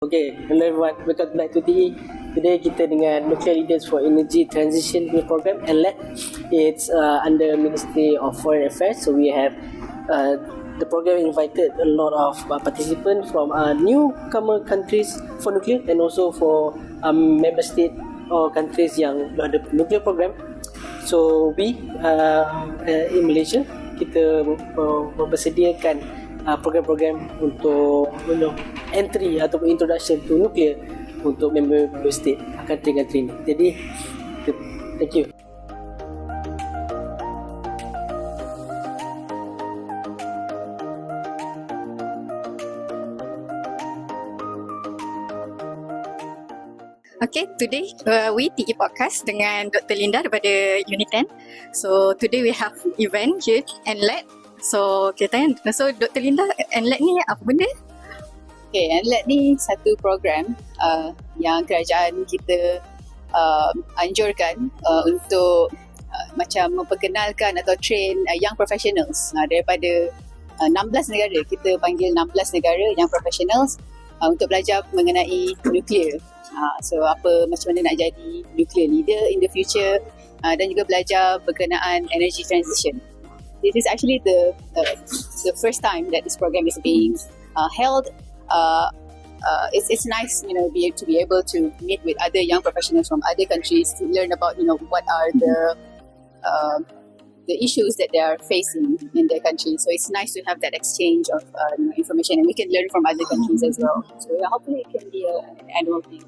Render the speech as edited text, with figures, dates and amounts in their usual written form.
Okay, hello everyone. Welcome back to TE. Today kita dengan Nuclear Leaders for Energy Transition Program, NLET. It's under Ministry of Foreign Affairs. So we have the program invited a lot of participants from newcomer countries for nuclear and also for member state or countries yang ada nuclear program. So we in Malaysia kita mempersediakan program-program untuk entry ataupun introduction to nuclear untuk member state country-country ni. Jadi thank you. Okay, today we TE Podcast dengan Dr. Linda daripada Unit 10. So today we have event here NLET. So kita tanya, so Dr. Linda, NLET ni apa benda? Okay, NLET ni satu program yang kerajaan kita anjurkan untuk macam memperkenalkan atau train young professionals daripada 16 negara. Kita panggil 16 negara young professionals untuk belajar mengenai nuklear. So macam mana nak jadi nuclear leader in the future dan juga belajar berkenaan energy transition. This is actually the first time that this program is being held. It's nice, to be able to meet with other young professionals from other countries to learn about, what are the issues that they are facing in their country. So it's nice to have that exchange of information, and we can learn from other countries as well. So hopefully it can be an annual thing.